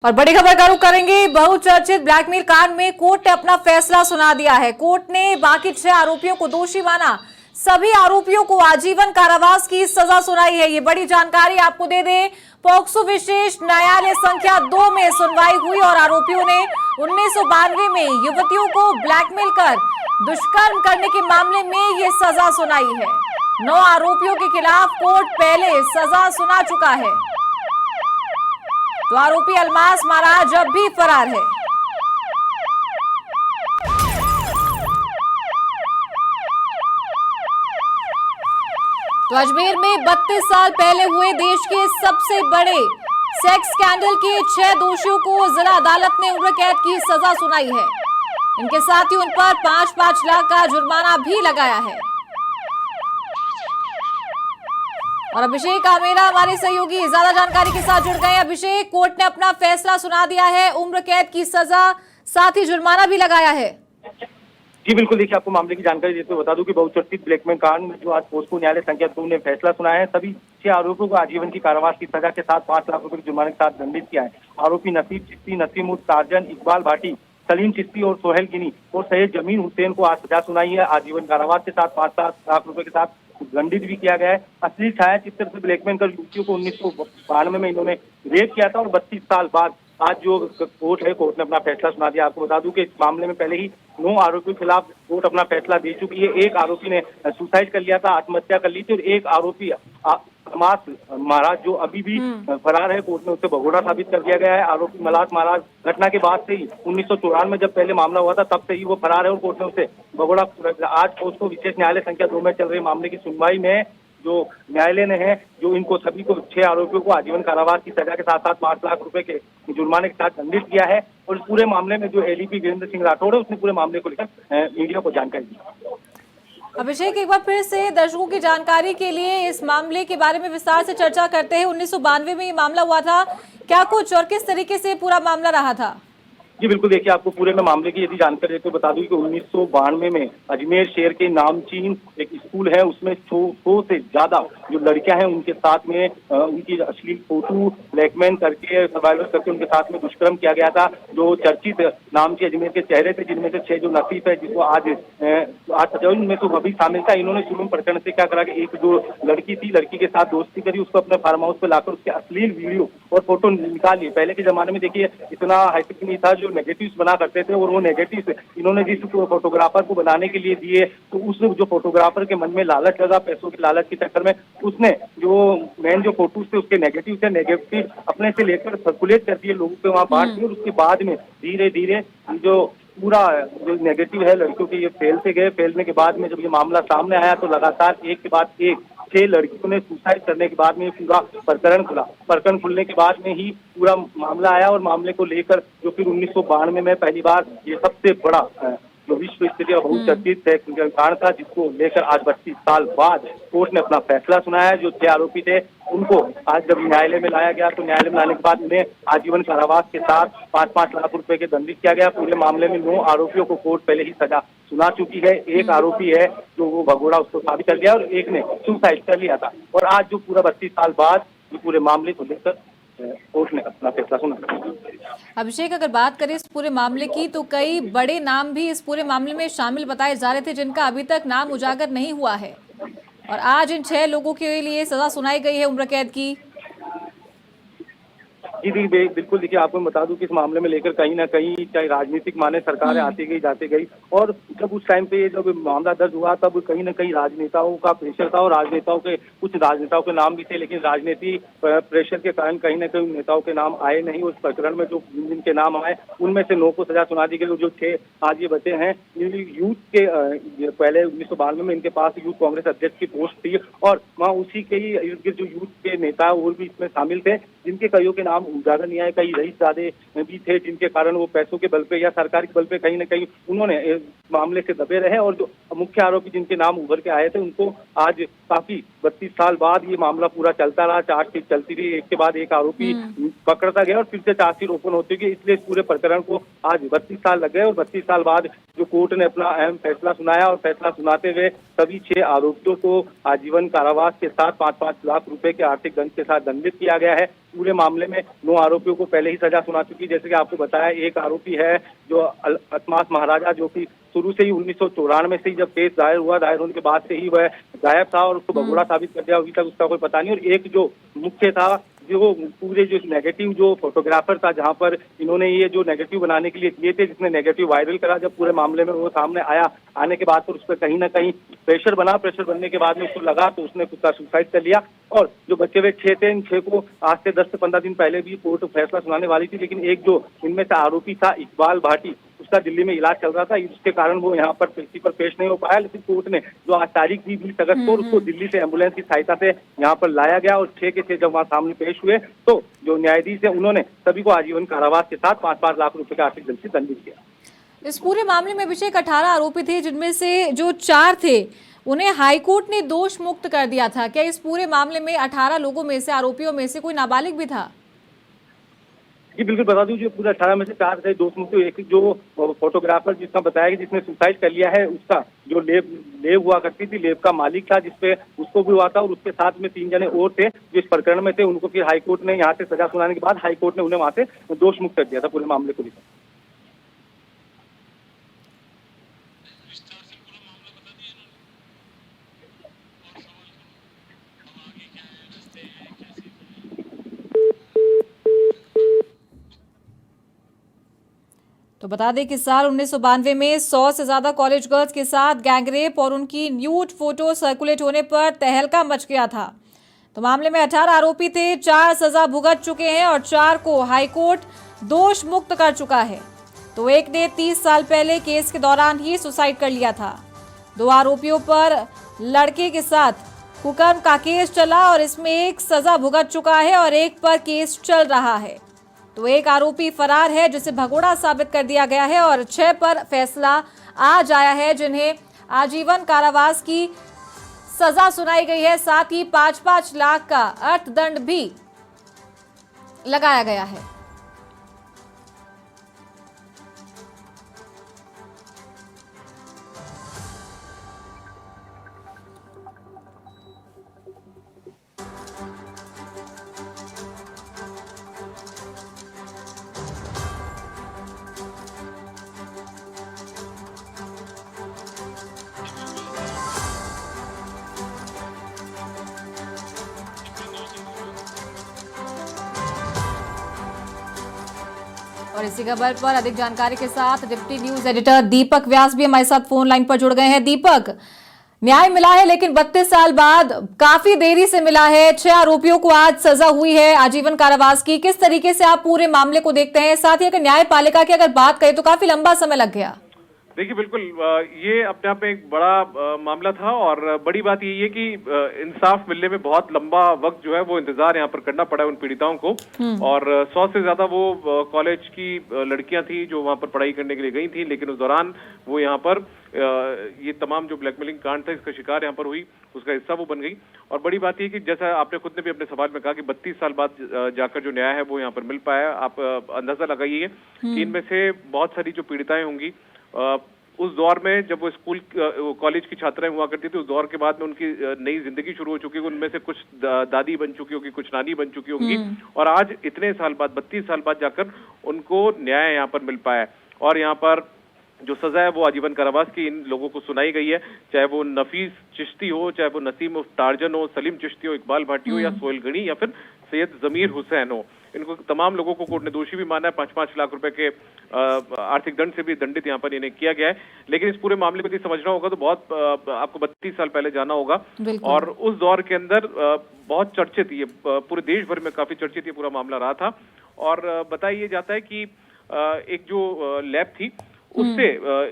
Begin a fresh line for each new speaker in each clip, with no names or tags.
और बड़ी खबर का रुख करेंगे। बहुचर्चित ब्लैकमेल कांड में कोर्ट ने अपना फैसला सुना दिया है। कोर्ट ने बाकी 6 आरोपियों को दोषी माना। सभी आरोपियों को आजीवन कारावास की सजा सुनाई है। ये बड़ी जानकारी आपको दे दें, पॉक्सो विशेष न्यायालय संख्या 2 में सुनवाई हुई और आरोपियों ने 1992 में युवतियों को ब्लैकमेल कर दुष्कर्म करने के मामले में ये सजा सुनाई है। 9 आरोपियों के खिलाफ कोर्ट पहले सजा सुना चुका है, तो आरोपी अलमास महाराज अब भी फरार है। तो अजमेर में 32 साल पहले हुए देश के सबसे बड़े सेक्स स्कैंडल के 6 दोषियों को जिला अदालत ने उम्र कैद की सजा सुनाई है। इनके साथ ही उन पर 5-5 लाख का जुर्माना भी लगाया है। और अभिषेक आमेरा हमारे सहयोगी ज्यादा जानकारी के साथ जुड़ गए। अभिषेक, कोर्ट ने अपना फैसला सुना दिया है, उम्र कैद की सजा साथ ही जुर्माना भी लगाया है।
जी बिल्कुल, देखिए आपको मामले की जानकारी देते हुए बता दूं कि बहुचर्चित ब्लैकमेल कांड में जो आज पॉक्सो न्यायालय संख्या 2 ने फैसला सुनाया है, सभी 6 आरोपियों को आजीवन की कारावास की सजा के साथ 5 लाख रुपए के जुर्माने के साथ दंडित किया है। आरोपी नसीब चिश्ती, नसीम उर्फ टार्जन, इकबाल भाटी, सलीम चिश्ती और सोहेल गिनी और सैयद जमीन हुसैन को आज सजा सुनाई है। आजीवन कारावास के साथ 5 लाख रुपए के साथ दंडित भी किया गया है। असली छाया चित्र से ब्लैकमेल कर युवतियों को 1992 में इन्होंने रेप किया था और 32 साल बाद आज जो कोर्ट है, कोर्ट ने अपना फैसला सुना दिया। आपको बता दूं कि इस मामले में पहले ही 9 आरोपियों के खिलाफ कोर्ट अपना फैसला दे चुकी है। एक आरोपी ने सुसाइड कर लिया था, आत्महत्या कर ली थी, और एक आरोपी अलमास महाराज जो अभी भी फरार है, कोर्ट ने उससे भगोड़ा साबित कर दिया गया है। आरोपी मलास महाराज घटना के बाद से ही 1994 में जब पहले मामला हुआ था तब से ही वो फरार है और कोर्ट ने उससे भगोड़ा। आज पॉक्सो विशेष न्यायालय संख्या 2 में चल रहे मामले की सुनवाई में जो न्यायालय ने है, जो इनको सभी को 6 आरोपियों को आजीवन कारावास की सजा के साथ साथ 5 लाख रुपए के जुर्माने के साथ दंडित किया है। और इस पूरे मामले में जो एडीपी वीरेंद्र सिंह राठौड़ है, उसने पूरे मामले को लेकर मीडिया को जानकारी दी।
अभिषेक, एक बार फिर से दर्शकों की जानकारी के लिए इस मामले के बारे में विस्तार से चर्चा करते हैं। 1992 में ये मामला हुआ था, क्या कुछ और किस तरीके से पूरा मामला रहा था?
जी बिल्कुल, देखिए आपको पूरे में मामले की यदि जानकारी देते तो बता दूं कि 1992 में अजमेर शहर के नामचीन एक स्कूल है, उसमें 100 से ज्यादा जो लड़कियां हैं उनके साथ में उनकी अश्लील फोटो ब्लैकमेल करके सर्वाइवल करके उनके साथ में दुष्कर्म किया गया था। जो चर्चित नामची अजमेर के चेहरे थे, जिनमें से 6 जो नसीब है जिसको आज सजा, उनमें तो अभी शामिल था। इन्होंने शुरू में प्रकरण से क्या करा कि एक जो लड़की थी, लड़की के साथ दोस्ती करी, उसको अपने फार्म हाउस पे लाकर उसके अश्लील वीडियो और फोटो निकाल लिए। पहले के जमाने में देखिए इतना हाईटेक नहीं था, जो नेगेटिव्स बना करते थे, और वो नेगेटिव्स इन्होंने जिस फोटोग्राफर को बनाने के लिए दिए, तो उस जो फोटोग्राफर के मन में लालच लगा, पैसों के लालच के चक्कर में उसने जो मेन जो फोटोज थे उसके नेगेटिव थे, नेगेटिव अपने से लेकर सर्कुलेट कर दिए, लोगों के वहां बांट दिए। और उसके बाद में धीरे धीरे जो पूरा जो नेगेटिव है लड़कियों के ये फैलते गए। फैलने के बाद में जब ये मामला सामने आया तो लगातार एक के बाद एक 6 लड़कियों ने सुसाइड करने के बाद में पूरा प्रकरण खुला। प्रकरण खुलने के बाद में ही पूरा मामला आया और मामले को लेकर जो फिर 1992 में पहली बार ये सबसे बड़ा जो विश्व स्तरीय बहुचर्चित कांड था, जिसको लेकर आज 32 साल बाद कोर्ट ने अपना फैसला सुनाया। जो 6 आरोपी थे उनको आज जब न्यायालय में लाया गया तो न्यायालय में लाने के बाद उन्हें आजीवन कारावास के साथ 5-5 लाख रुपए के दंडित किया गया। पूरे मामले में 9 आरोपियों को कोर्ट पहले ही सजा सुना चुकी है। एक आरोपी है जो वो भगोड़ा उसको साबित कर गया और एक ने सुसाइड कर लिया था। और आज जो पूरा 32 साल बाद ये पूरे मामले को लेकर कोर्ट ने अपना फैसला सुना।
अभिषेक, अगर बात करें इस पूरे मामले की तो कई बड़े नाम भी इस पूरे मामले में शामिल बताए जा रहे थे, जिनका अभी तक नाम उजागर नहीं हुआ है, और आज इन 6 लोगों के लिए सजा सुनाई गई है उम्र कैद की।
जी बिल्कुल, देखिए आपको बता दूं कि इस मामले में लेकर कहीं ना कहीं चाहे राजनीतिक माने सरकारें आती गई जाती गई, और जब उस टाइम पे जब मामला दर्ज हुआ तब कहीं ना कहीं राजनेताओं का प्रेशर था, और राजनेताओं के कुछ राजनेताओं के नाम भी थे, लेकिन राजनीति प्रेशर के कारण कहीं ना कहीं नेताओं के नाम आए नहीं। उस प्रकरण में जो जिनके नाम आए उनमें से 9 को सजा सुना दी गई। जो 6 आज ये बचे हैं, यूथ के पहले 1992 में इनके पास यूथ कांग्रेस अध्यक्ष की पोस्ट थी, और वहाँ उसी के ही इर्द गिर्द जो यूथ के नेता और भी इसमें शामिल थे, जिनके कईयों के नाम उजागर नहीं आए। कई रईसजादे भी थे जिनके कारण वो पैसों के बल पे या सरकार के बल पे कहीं ना कहीं उन्होंने मामले से दबे रहे। और जो मुख्य आरोपी जिनके नाम उभर के आए थे उनको आज काफी 32 साल बाद ये मामला पूरा चलता रहा, चार्जशीट चलती रही, एक के बाद एक आरोपी पकड़ता गया और फिर से चार्जशीट ओपन होती गई, इसलिए इस पूरे प्रकरण को आज 32 साल लग गए और 32 साल बाद जो कोर्ट ने अपना अहम फैसला सुनाया और फैसला सुनाते हुए सभी 6 आरोपियों को आजीवन कारावास के साथ 5-5 लाख रुपए के आर्थिक दंड के साथ दंडित किया गया है। पूरे मामले में 9 आरोपियों को पहले ही सजा सुना चुकी, जैसे कि आपको बताया एक आरोपी है जो अतमास महाराजा, जो कि शुरू से ही 1994 से ही जब केस दायर होने के बाद से ही वह गायब था और उसको भगोड़ा साबित कर दिया, अभी तक उसका कोई पता नहीं। और एक जो मुख्य था, जो पूरे जो नेगेटिव जो फोटोग्राफर था, जहां पर इन्होंने ये जो नेगेटिव बनाने के लिए किए थे, जिसने नेगेटिव वायरल करा, जब पूरे मामले में वो सामने आया, आने के बाद फिर उस पर कहीं ना कहीं प्रेशर बनने के बाद में उसको लगा तो उसने खुद का सुसाइड कर लिया। और जो बचे हुए 6 थे, इन 6 को आज से 10 से 15 दिन पहले भी कोर्ट फैसला सुनाने वाली थी, लेकिन एक जो इनमें से आरोपी था इकबाल भाटी, उसका दिल्ली में इलाज चल रहा था, इसके कारण वो यहाँ पर पर पेश नहीं हो पाया। लेकिन कोर्ट ने जो आज तारीख दी 20 अगस्त को, उसको दिल्ली से एम्बुलेंस की सहायता से यहाँ पर लाया गया और 6 के 6 जब वहाँ सामने पेश हुए तो जो न्यायाधीश है उन्होंने सभी को आजीवन कारावास के साथ 5-5 लाख रुपए का आर्थिक दंड से दंडित किया।
इस पूरे मामले में अभिषेक 18 आरोपी थे, जिनमें से जो 4 थे उन्हें हाईकोर्ट ने दोष मुक्त कर दिया था। क्या इस पूरे मामले में 18 लोगों में से, आरोपियों में से कोई नाबालिग भी था?
जी बिल्कुल, बता दूं जो पूरे 18 में से 4 थे दोष मुक्त। एक जो फोटोग्राफर जिसका बताया कि जिसने सुसाइड कर लिया है, उसका जो लेब हुआ करती थी, लेब का मालिक था, जिसपे उसको भी हुआ था और उसके साथ में 3 जने और थे जो इस प्रकरण में थे। उनको फिर हाईकोर्ट ने यहाँ से सजा सुनाने के बाद हाईकोर्ट ने उन्हें वहां से दोष मुक्त कर दिया था पूरे मामले को लेकर।
तो बता दें कि साल 1992 में 100 से ज्यादा कॉलेज गर्ल्स के साथ गैंगरेप और उनकी न्यूड फोटो सर्कुलेट होने पर तहलका मच गया था। तो मामले में 18 आरोपी थे, 4 सजा भुगत चुके हैं और 4 को हाईकोर्ट दोष मुक्त कर चुका है। तो एक ने 30 साल पहले केस के दौरान ही सुसाइड कर लिया था। 2 आरोपियों पर लड़के के साथ कुकर्म का केस चला और इसमें एक सजा भुगत चुका है और एक पर केस चल रहा है। तो एक आरोपी फरार है, जिसे भगोड़ा साबित कर दिया गया है और 6 पर फैसला आज आया है, जिन्हें आजीवन कारावास की सजा सुनाई गई है। साथ ही 5-5 लाख का अर्थदंड भी लगाया गया है। और इसी खबर पर अधिक जानकारी के साथ डिप्टी न्यूज एडिटर दीपक व्यास भी हमारे साथ फोन लाइन पर जुड़ गए हैं। दीपक, न्याय मिला है लेकिन 32 साल बाद काफी देरी से मिला है। 6 आरोपियों को आज सजा हुई है आजीवन कारावास की। किस तरीके से आप पूरे मामले को देखते हैं? साथ ही अगर न्यायपालिका की अगर बात करें तो काफी लंबा समय लग गया।
देखिए बिल्कुल, ये अपने आप में एक बड़ा मामला था और बड़ी बात ये है कि इंसाफ मिलने में बहुत लंबा वक्त जो है वो इंतजार यहाँ पर करना पड़ा उन पीड़िताओं को। और 100 से ज्यादा वो कॉलेज की लड़कियां थी जो वहाँ पर पढ़ाई करने के लिए गई थी, लेकिन उस दौरान वो यहाँ पर ये तमाम जो ब्लैकमेलिंग कांड था इसका शिकार यहाँ पर हुई, उसका हिस्सा वो बन गई। और बड़ी बात ये कि जैसा आपने खुद ने भी अपने सवाल में कहा कि 32 साल बाद जाकर जो न्याय है वो यहाँ पर मिल पाया। आप अंदाजा लगाइए कि इनमें से बहुत सारी जो पीड़िताएं होंगी उस दौर में जब वो स्कूल कॉलेज की छात्राएं हुआ करती थी, उस दौर के बाद में उनकी नई जिंदगी शुरू हो चुकी है। उनमें से कुछ दादी बन चुकी होगी, कुछ नानी बन चुकी होंगी और आज इतने साल बाद 32 साल बाद जाकर उनको न्याय यहाँ पर मिल पाया। और यहाँ पर जो सजा है वो आजीवन कारावास की इन लोगों को सुनाई गई है, चाहे वो नफीस चिश्ती हो, चाहे वो नसीम उफ टार्जन हो, सलीम चिश्ती हो, इकबाल भाटी हो या सोहेल गनी या फिर सैयद जमीर हुसैन हो। इनको तमाम लोगों को कोर्ट ने दोषी भी माना है। 5-5 लाख रुपए के आर्थिक दंड से भी दंडित यहाँ पर इन्हें किया गया है। लेकिन इस पूरे मामले को यदि समझना होगा तो बहुत आपको 32 साल पहले जाना होगा और उस दौर के अंदर बहुत चर्चित, ये पूरे देश भर में काफी चर्चित ये पूरा मामला रहा था। और बताया जाता है कि एक जो लैब थी उससे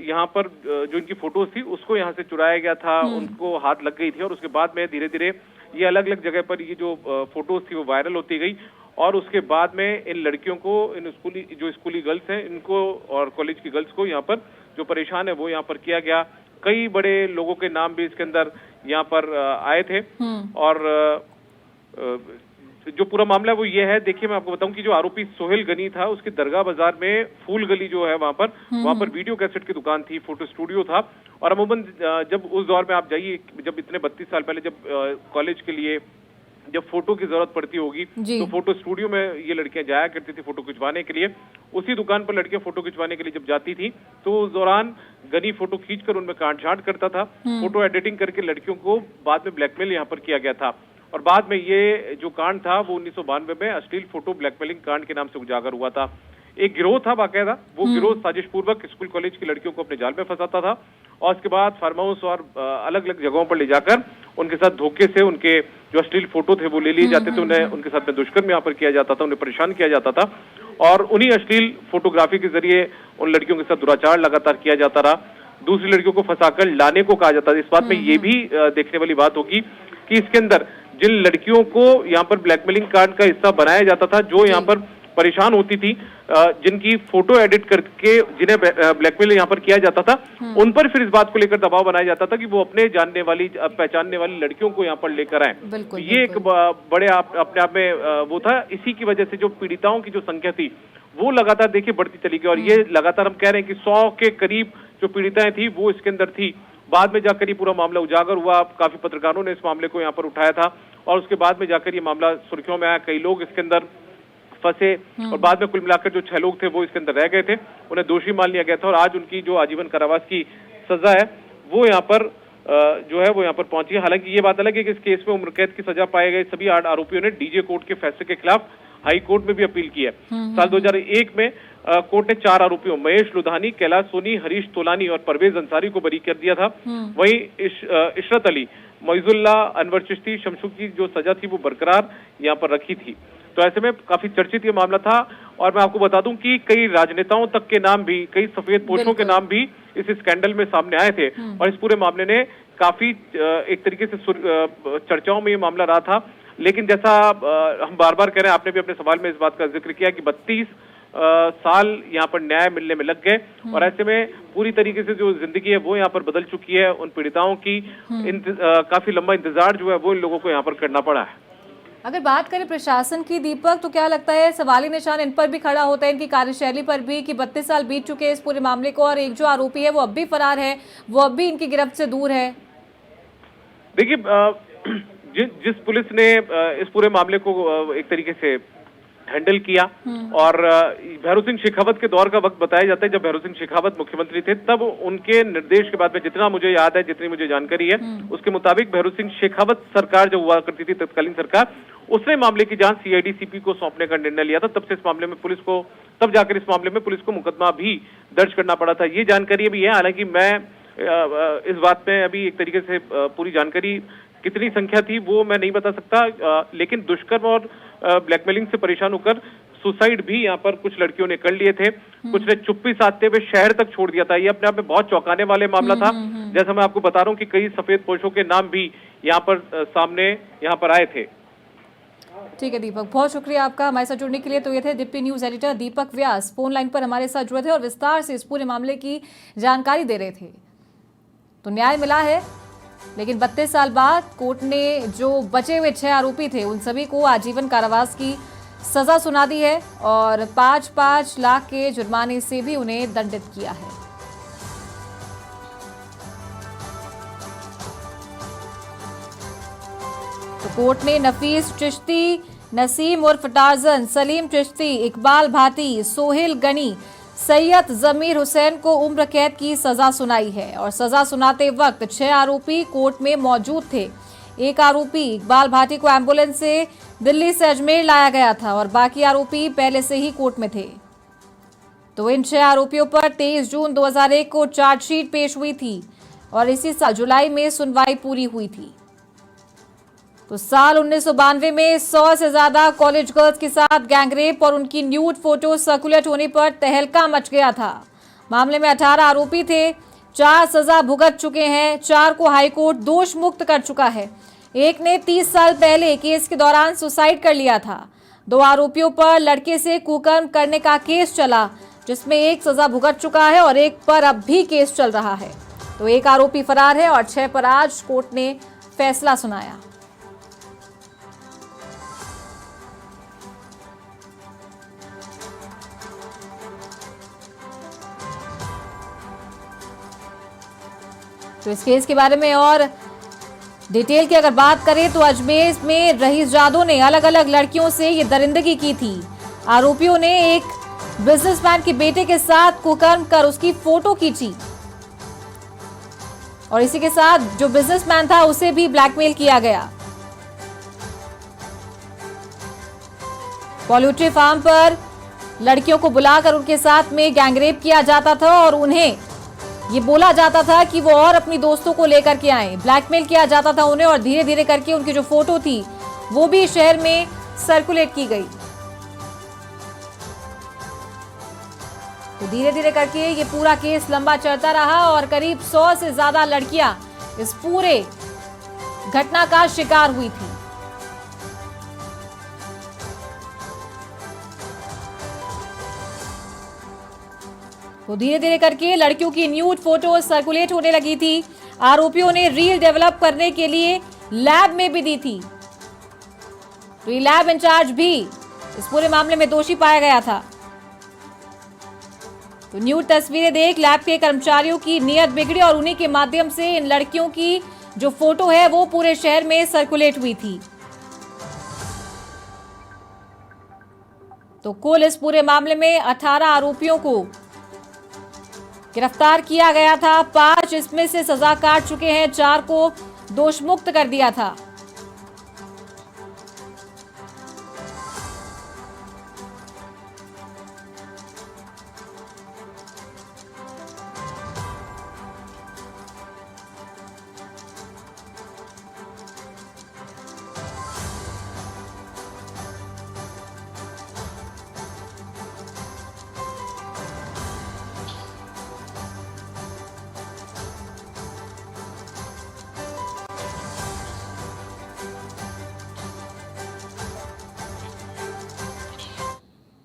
यहाँ पर जो इनकी फोटोज थी उसको यहाँ से चुराया गया था, उनको हाथ लग गई थी और उसके बाद में धीरे धीरे ये अलग अलग जगह पर ये जो फोटोज थी वो वायरल होती गई। और उसके बाद में इन लड़कियों को, इन स्कूली गर्ल्स हैं, इनको और कॉलेज की गर्ल्स को यहाँ पर जो परेशान है वो यहाँ पर किया गया। कई बड़े लोगों के नाम भी इसके अंदर यहाँ पर आए थे। और जो पूरा मामला वो ये है, देखिए मैं आपको बताऊं कि जो आरोपी सोहेल गनी था, उसकी दरगाह बाजार में फूल गली जो है वहां पर वीडियो कैसेट की दुकान थी, फोटो स्टूडियो था। और अमूमन जब उस दौर में आप जाइए, जब इतने 32 साल पहले जब कॉलेज के लिए जब फोटो की जरूरत पड़ती होगी तो फोटो स्टूडियो में ये लड़कियां जाया करती थी फोटो खिंचवाने के लिए। उसी दुकान पर लड़कियां फोटो खिंचवाने के लिए जब जाती थी तो उस दौरान गनी फोटो खींचकर उनमें काट-छांट करता था। फोटो एडिटिंग करके लड़कियों को बाद में ब्लैकमेल यहाँ पर किया गया था। और बाद में ये जो कांड था वो 1992 में अश्लील फोटो ब्लैकमेलिंग कांड के नाम से उजागर हुआ था। एक गिरोह था बाकायदा, वो गिरोह साजिश पूर्वक स्कूल कॉलेज की लड़कियों को अपने जाल में फंसाता था और उसके बाद फार्म हाउस और अलग अलग जगहों पर ले जाकर उनके साथ धोखे से उनके जो अश्लील फोटो थे वो ले लिए जाते थे, उन्हें उनके साथ में दुष्कर्म यहाँ पर किया जाता था, उन्हें परेशान किया जाता था और उन्हीं अश्लील फोटोग्राफी के जरिए उन लड़कियों के साथ दुराचार लगातार किया जाता रहा। दूसरी लड़कियों को फंसाकर लाने को कहा जाता था। इस बात में ये भी देखने वाली बात होगी कि इसके अंदर जिन लड़कियों को यहाँ पर ब्लैकमेलिंग कांड का हिस्सा बनाया जाता था, जो यहाँ पर परेशान होती थी, जिनकी फोटो एडिट करके जिन्हें ब्लैकमेल यहाँ पर किया जाता था, उन पर फिर इस बात को लेकर दबाव बनाया जाता था कि वो अपने जानने वाली पहचानने वाली लड़कियों को यहाँ पर लेकर आए। ये एक बड़े अपने आप में वो था। इसी की वजह से जो पीड़िताओं की जो संख्या थी वो लगातार देखिए बढ़ती चली गई और ये लगातार हम कह रहे हैं कि 100 के करीब जो पीड़िताएं थी वो इसके अंदर थी। बाद में जाकर ये पूरा मामला उजागर हुआ, काफी पत्रकारों ने इस मामले को यहाँ पर उठाया था और उसके बाद में जाकर ये मामला सुर्खियों में आया, कई लोग इसके अंदर फंसे और बाद में कुल मिलाकर जो 6 लोग थे वो इसके अंदर रह गए थे, उन्हें दोषी मान लिया गया था और आज उनकी जो आजीवन कारावास की सजा है वो यहाँ पर जो है वो यहाँ पर पहुंची है। हालांकि ये बात अलग है कि इस केस में उम्र कैद की सजा पाए गए सभी 8 आरोपियों ने डीजे कोर्ट के फैसले के खिलाफ हाई कोर्ट में भी अपील की है। साल 2001 में कोर्ट ने 4 आरोपियों महेश लुधानी, कैलाश सोनी, हरीश तोलानी और परवेज अंसारी को बरी कर दिया था। वहीं इशरत अली, मोइजुल्ला, अनवर चिश्ती, शमशू की जो सजा थी वो बरकरार यहाँ पर रखी थी। तो ऐसे में काफी चर्चित ये मामला था और मैं आपको बता दूं कि कई राजनेताओं तक के नाम भी, कई सफेद पोशों के नाम भी इस स्कैंडल में सामने आए थे और इस पूरे मामले ने काफी एक तरीके से चर्चाओं में ये मामला रहा था। लेकिन जैसा हम बार बार कह रहे हैं, आपने भी अपने सवाल में इस बात का जिक्र किया कि 32 साल यहाँ पर न्याय मिलने में लग गए और ऐसे में पूरी तरीके से जो जिंदगी है वो यहाँ पर बदल चुकी है। उन पीड़िताओं की काफी लंबा इंतजार जो है वो इन लोगों को यहाँ पर करना पड़ा है।
अगर बात करें प्रशासन की दीपक, तो क्या लगता है सवाली निशान इन पर भी खड़ा होता है, इनकी कार्यशैली पर भी, कि 32 साल बीत चुके हैं इस पूरे मामले को और एक जो आरोपी है वो अब भी फरार है, वो अब भी इनकी गिरफ्त से दूर है?
देखिए जिस पुलिस ने इस पूरे मामले को एक तरीके से हैंडल किया और भैरू सिंह शेखावत के दौर का वक्त बताया जाता है जब भैरू सिंह शेखावत मुख्यमंत्री थे, तब उनके निर्देश के बाद में जितना मुझे याद है, जितनी मुझे जानकारी है, उसके मुताबिक भैरू सिंह शेखावत सरकार जो हुआ करती थी, तत्कालीन सरकार, उसने मामले की जांच सीआईडी-सीपी को सौंपने का निर्णय लिया था। तब से इस मामले में पुलिस को, तब जाकर इस मामले में पुलिस को मुकदमा भी दर्ज करना पड़ा था। ये जानकारी अभी है, हालांकि मैं इस बात में अभी एक तरीके से पूरी जानकारी कितनी संख्या थी वो मैं नहीं बता सकता, लेकिन दुष्कर्म और ब्लैकमेलिंग से परेशान होकर सुसाइड भी यहाँ पर कुछ लड़कियों ने कर लिए थे, कुछ ने चुप्पी साधते हुए शहर तक छोड़ दिया था। ये अपने आप में बहुत चौंकाने वाले मामला था। जैसा मैं आपको बता रहा हूँ कि कई सफेद पोशों के नाम भी यहाँ पर सामने यहाँ पर आए थे।
ठीक है दीपक, बहुत शुक्रिया आपका हमारे साथ जुड़ने के लिए। तो ये थे डिप्टी न्यूज एडिटर दीपक व्यास, फोन लाइन पर हमारे साथ जुड़े थे और विस्तार से इस पूरे मामले की जानकारी दे रहे थे। तो न्याय मिला है, लेकिन 32 साल बाद कोर्ट ने जो बचे हुए 6 आरोपी थे उन सभी को आजीवन कारावास की सजा सुना दी है और 5-5 लाख के जुर्माने से भी उन्हें दंडित किया है। तो कोर्ट ने नफीस चिश्ती, नसीम उर्फ टार्जन, सलीम चिश्ती, इकबाल भाटी, सोहेल गनी, सैयद जमीर हुसैन को उम्र कैद की सजा सुनाई है और सजा सुनाते वक्त 6 आरोपी कोर्ट में मौजूद थे। एक आरोपी इकबाल भाटी को एम्बुलेंस से दिल्ली से अजमेर लाया गया था और बाकी आरोपी पहले से ही कोर्ट में थे। तो इन 6 आरोपियों पर 23 जून 2001 को चार्जशीट पेश हुई थी और इसी साल जुलाई में सुनवाई पूरी हुई थी। तो साल 1992 में 100 से ज्यादा कॉलेज गर्ल्स के साथ गैंगरेप और उनकी न्यूड फोटो सर्कुलेट होने पर तहलका मच गया था। मामले में 18 आरोपी थे, 4 सजा भुगत चुके हैं, 4 को हाईकोर्ट दोष मुक्त कर चुका है। एक ने 30 साल पहले केस के दौरान सुसाइड कर लिया था। 2 आरोपियों पर लड़के से कुकर्म करने का केस चला, जिसमें एक सजा भुगत चुका है और एक पर अब भी केस चल रहा है। तो एक आरोपी फरार है और 6 पर आज कोर्ट ने फैसला सुनाया। तो इस केस के बारे में और डिटेल की अगर बात करें तो अजमेर में रईस जादव ने अलग अलग लड़कियों से ये दरिंदगी की थी। आरोपियों ने एक बिजनेसमैन के बेटे के साथ कुकर्म कर उसकी फोटो खींची और इसी के साथ जो बिजनेसमैन था उसे भी ब्लैकमेल किया गया। पोल्ट्री फार्म पर लड़कियों को बुलाकर उनके साथ में गैंगरेप किया जाता था और उन्हें ये बोला जाता था कि वो और अपनी दोस्तों को लेकर के आए। ब्लैकमेल किया जाता था उन्हें और धीरे धीरे करके उनकी जो फोटो थी वो भी शहर में सर्कुलेट की गई। तो धीरे धीरे करके ये पूरा केस लंबा चलता रहा और करीब 100 से ज्यादा लड़कियां इस पूरे घटना का शिकार हुई थी। तो धीरे धीरे करके लड़कियों की न्यूड फोटो सर्कुलेट होने लगी थी। आरोपियों ने रील डेवलप करने के लिए लैब में भी दी थी। तो ये लैब इंचार्ज भी इस पूरे मामले में दोषी पाया गया था। तो न्यूड तस्वीरें देख लैब के कर्मचारियों की नीयत बिगड़ी और उन्हीं के माध्यम से इन लड़कियों की जो फोटो है वो पूरे शहर में सर्कुलेट हुई थी। तो कुल इस पूरे मामले में 18 आरोपियों को गिरफ्तार किया गया था। 5 इसमें से सजा काट चुके हैं, 4 को दोषमुक्त कर दिया था।